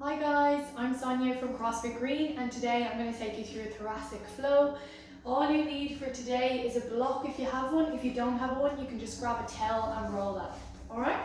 Hi guys, I'm Sonia from CrossFit Green and today I'm going to take you through a thoracic flow. All you need for today is a block if you have one. If you don't have one, you can just grab a towel and roll that. Alright?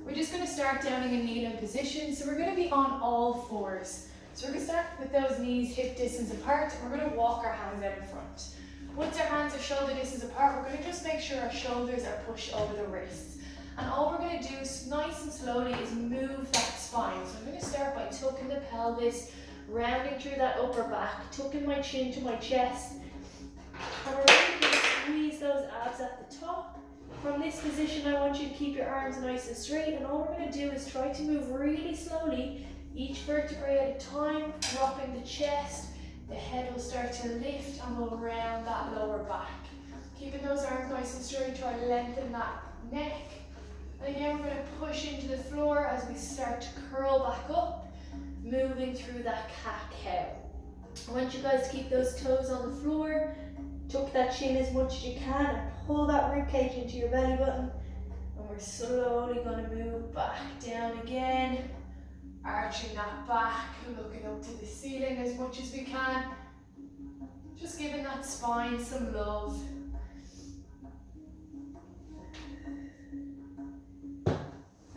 We're just going to start down in a kneeling position. So we're going to be on all fours. So we're going to start with those knees hip distance apart and we're going to walk our hands out in front. Once our hands are shoulder distance apart, we're going to just make sure our shoulders are pushed over the wrists. And all we're going to do nice and slowly is move that spine. So I'm going to start by tucking the pelvis, rounding through that upper back, tucking my chin to my chest. And we're really going to squeeze those abs at the top. From this position, I want you to keep your arms nice and straight. And all we're going to do is try to move really slowly, each vertebrae at a time, dropping the chest. The head will start to lift and we'll round that lower back. Keeping those arms nice and straight, try to lengthen that neck. And again, we're going to push into the floor as we start to curl back up, moving through that cat-cow. I want you guys to keep those toes on the floor, tuck that chin as much as you can, and pull that rib cage into your belly button. And we're slowly going to move back down again, arching that back, looking up to the ceiling as much as we can. Just giving that spine some love.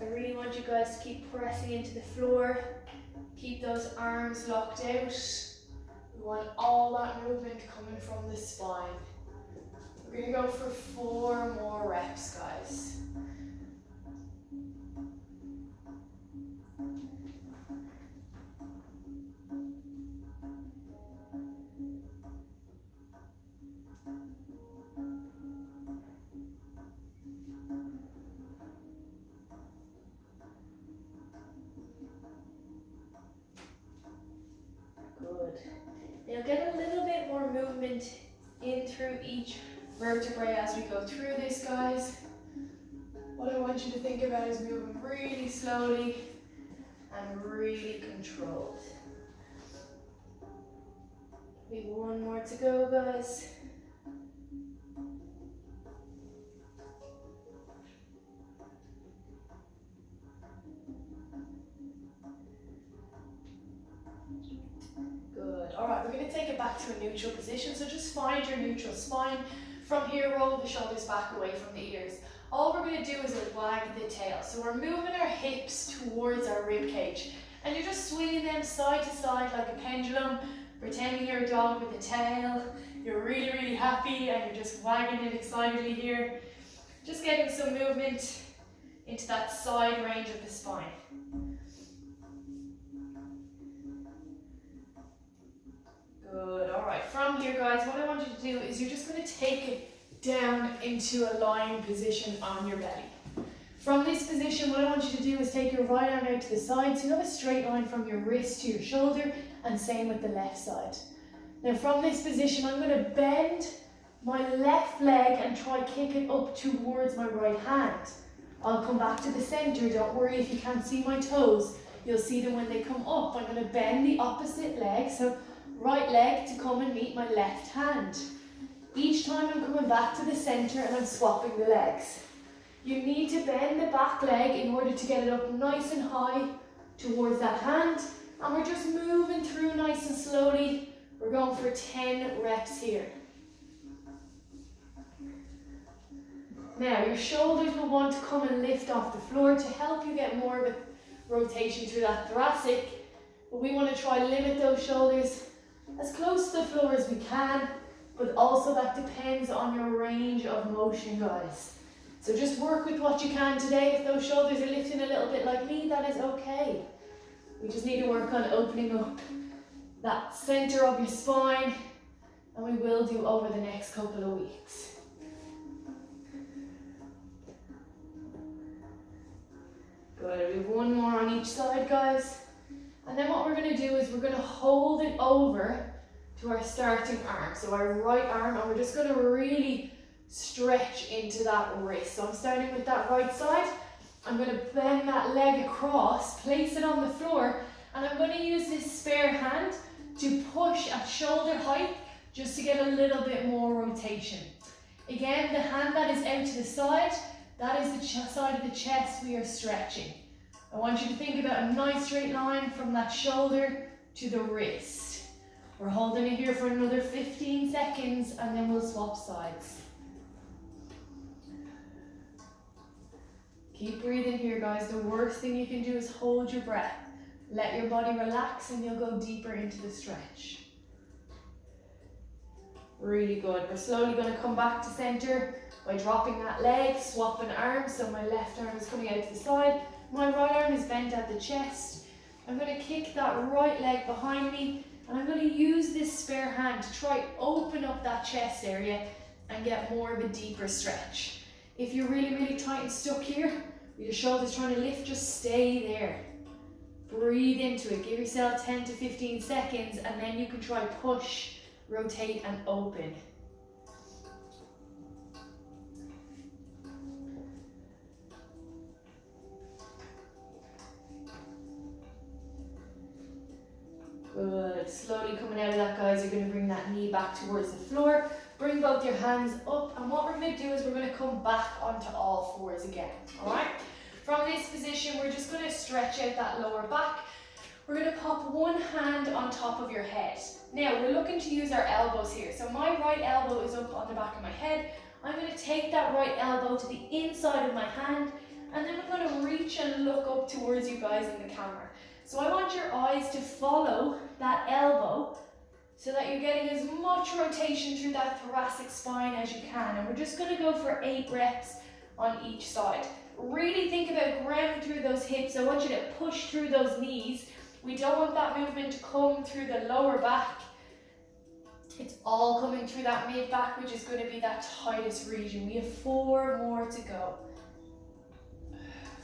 I really want you guys to keep pressing into the floor. Keep those arms locked out. We want all that movement coming from the spine. We're going to go for 4 more reps, guys. Good. Now get a little bit more movement in through each vertebrae as we go through this, guys. What I want you to think about is moving really slowly and really controlled. We have 1 more to go, guys. Good. Alright, we're going to take it back to a neutral position. So just find your neutral spine. From here, roll the shoulders back away from the ears. All we're going to do is wag the tail. So we're moving our hips towards our rib cage. And you're just swinging them side to side like a pendulum, pretending you're a dog with a tail. You're really, really happy and you're just wagging it excitedly here. Just getting some movement into that side range of the spine. Good, alright, from here guys, what I want you to do is you're just going to take it down into a lying position on your belly. From this position, what I want you to do is take your right arm out to the side, so you have a straight line from your wrist to your shoulder, and same with the left side. Now from this position, I'm going to bend my left leg and try kick it up towards my right hand. I'll come back to the center, don't worry if you can't see my toes, you'll see them when they come up. I'm going to bend the opposite leg, so right leg to come and meet my left hand. Each time I'm coming back to the center and I'm swapping the legs. You need to bend the back leg in order to get it up nice and high towards that hand. And we're just moving through nice and slowly. We're going for 10 reps here. Now your shoulders will want to come and lift off the floor to help you get more of a rotation through that thoracic. But we want to try to limit those shoulders as close to the floor as we can, but also that depends on your range of motion, guys. So just work with what you can today. If those shoulders are lifting a little bit like me, that is okay. We just need to work on opening up that center of your spine, and we will do over the next couple of weeks. Good, we have 1 more on each side, guys. And then what we're going to do is we're going to hold it over to our starting arm. So our right arm, and we're just going to really stretch into that wrist. So I'm starting with that right side. I'm going to bend that leg across, place it on the floor, and I'm going to use this spare hand to push at shoulder height just to get a little bit more rotation. Again, the hand that is out to the side, that is the side of the chest we are stretching. I want you to think about a nice straight line from that shoulder to the wrist. We're holding it here for another 15 seconds and then we'll swap sides. Keep breathing here, guys. The worst thing you can do is hold your breath. Let your body relax and you'll go deeper into the stretch. Really good. We're slowly going to come back to center by dropping that leg, swapping arms. So my left arm is coming out to the side. My right arm is bent at the chest. I'm going to kick that right leg behind me and I'm going to use this spare hand to try open up that chest area and get more of a deeper stretch. If you're really, really tight and stuck here, with your shoulders trying to lift, just stay there. Breathe into it. Give yourself 10 to 15 seconds and then you can try push, rotate and open. Good. Slowly coming out of that, guys, you're going to bring that knee back towards the floor. Bring both your hands up, and what we're going to do is we're going to come back onto all fours again. Alright? From this position, we're just going to stretch out that lower back. We're going to pop one hand on top of your head. Now, we're looking to use our elbows here. So my right elbow is up on the back of my head. I'm going to take that right elbow to the inside of my hand, and then I'm going to reach and look up towards you guys in the camera. So I want your eyes to follow that elbow so that you're getting as much rotation through that thoracic spine as you can. And we're just going to go for 8 reps on each side. Really think about grounding through those hips. I want you to push through those knees. We don't want that movement to come through the lower back. It's all coming through that mid back, which is going to be that tightest region. We have 4 more to go.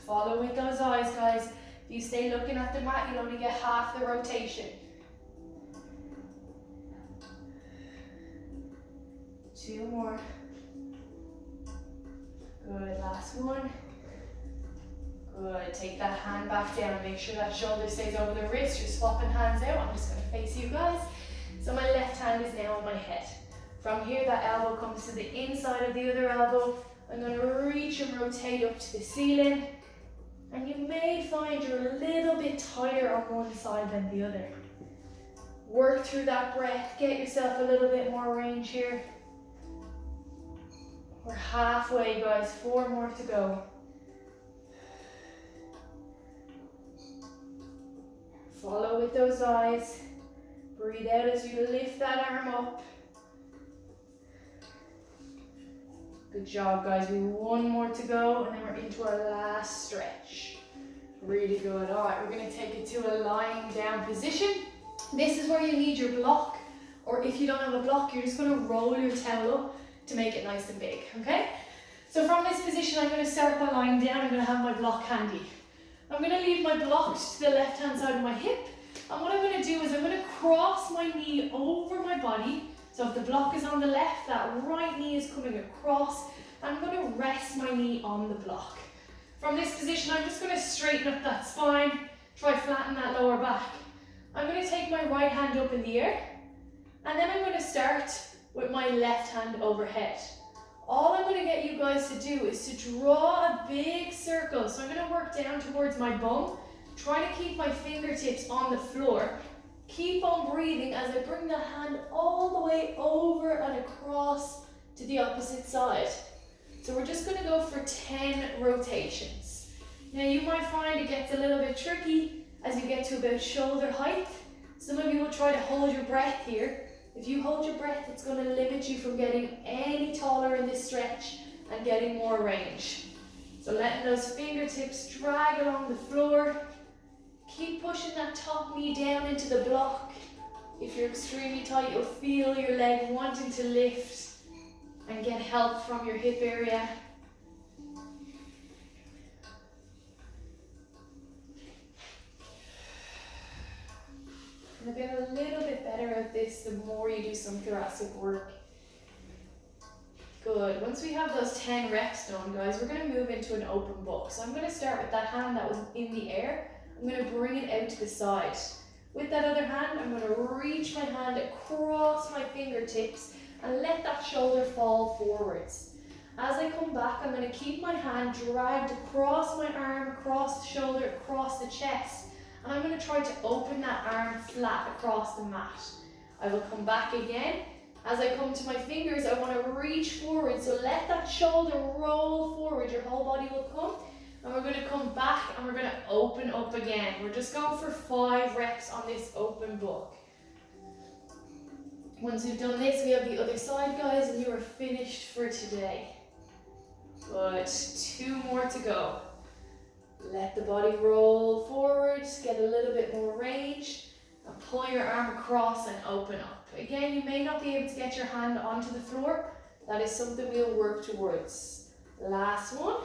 Follow with those eyes, guys. If you stay looking at the mat, you'll only get half the rotation. 2 more. Good, last one. Good, take that hand back down. Make sure that shoulder stays over the wrist. You're swapping hands out. I'm just going to face you guys. So my left hand is now on my head. From here, that elbow comes to the inside of the other elbow. I'm going to reach and rotate up to the ceiling. And you may find you're a little bit tighter on one side than the other. Work through that breath. Get yourself a little bit more range here. We're halfway, guys. 4 more to go. Follow with those eyes. Breathe out as you lift that arm up. Good job, guys. We have 1 more to go, and then we're into our last stretch. Really good. All right, we're going to take it to a lying down position. This is where you need your block, or if you don't have a block, you're just going to roll your towel up to make it nice and big, okay? So from this position, I'm going to start by lying down. I'm going to have my block handy. I'm going to leave my block to the left-hand side of my hip, and what I'm going to do is I'm going to cross my knee over my body. So if the block is on the left, that right knee is coming across. I'm going to rest my knee on the block. From this position, I'm just going to straighten up that spine, try flatten that lower back. I'm going to take my right hand up in the air, and then I'm going to start with my left hand overhead. All I'm going to get you guys to do is to draw a big circle. So I'm going to work down towards my bum, try to keep my fingertips on the floor. Keep on breathing as I bring the hand all the way over and across to the opposite side. So we're just going to go for 10 rotations. Now you might find it gets a little bit tricky as you get to about shoulder height. Some of you will try to hold your breath here. If you hold your breath, it's going to limit you from getting any taller in this stretch and getting more range. So letting those fingertips drag along the floor. Keep pushing that top knee down into the block. If you're extremely tight, you'll feel your leg wanting to lift and get help from your hip area. You'll get a little bit better at this the more you do some thoracic work. Good. Once we have those 10 reps done, guys, we're going to move into an open book. So I'm going to start with that hand that was in the air. I'm going to bring it out to the side. With that other hand, I'm going to reach my hand across my fingertips and let that shoulder fall forwards. As I come back, I'm going to keep my hand dragged across my arm, across the shoulder, across the chest. And I'm going to try to open that arm flat across the mat. I will come back again. As I come to my fingers, I want to reach forward. So let that shoulder roll forward. Your whole body will come. And we're going to come back and we're going to open up again. We're just going for 5 reps on this open book. Once we've done this, we have the other side, guys, and you are finished for today. Good. 2 more to go. Let the body roll forward, get a little bit more range, and pull your arm across and open up. Again, you may not be able to get your hand onto the floor. That is something we'll work towards. Last one.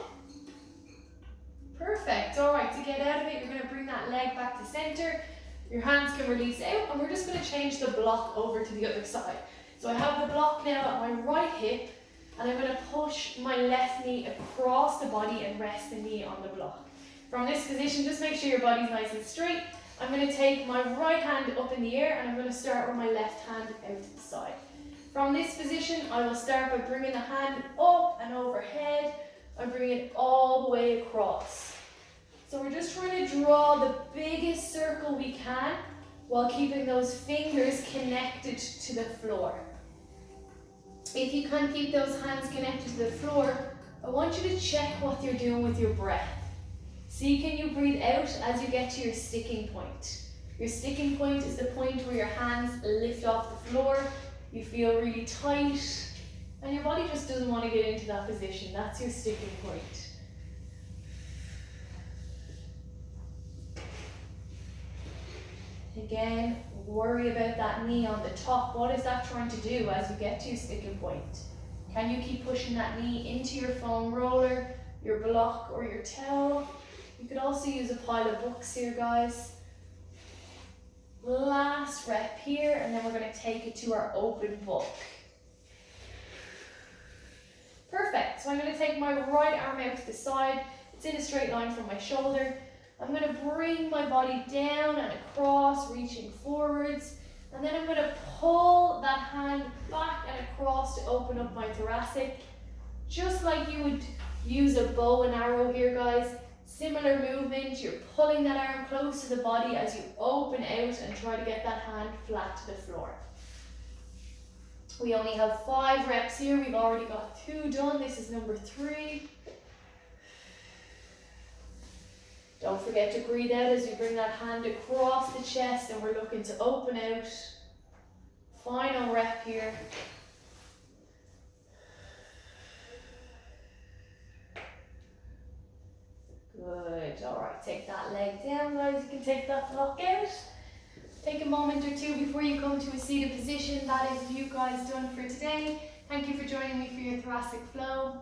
Perfect. All right, to get out of it, you're going to bring that leg back to center. Your hands can release out, and we're just going to change the block over to the other side. So I have the block now at my right hip, and I'm going to push my left knee across the body and rest the knee on the block. From this position, just make sure your body's nice and straight. I'm going to take my right hand up in the air, and I'm going to start with my left hand out to the side. From this position, I will start by bringing the hand up and overhead. I bring it all the way across. So we're just trying to draw the biggest circle we can while keeping those fingers connected to the floor. If you can't keep those hands connected to the floor, I want you to check what you're doing with your breath. See, can you breathe out as you get to your sticking point? Your sticking point is the point where your hands lift off the floor, you feel really tight, and your body just doesn't want to get into that position. That's your sticking point. Again, worry about that knee on the top. What is that trying to do as you get to your sticking point? Can you keep pushing that knee into your foam roller, your block, or your towel? You could also use a pile of books here, guys. Last rep here, and then we're going to take it to our open book. Perfect. So I'm going to take my right arm out to the side. It's in a straight line from my shoulder. I'm going to bring my body down and across, reaching forwards. And then I'm going to pull that hand back and across to open up my thoracic. Just like you would use a bow and arrow here, guys. Similar movement. You're pulling that arm close to the body as you open out and try to get that hand flat to the floor. We only have 5 reps here. We've already got 2 done. This is number 3. Don't forget to breathe out as you bring that hand across the chest, and we're looking to open out. Final rep here. Good. All right, take that leg down, guys. You can take that block out. Take a moment or 2 before you come to a seated position. That is you guys done for today. Thank you for joining me for your thoracic flow.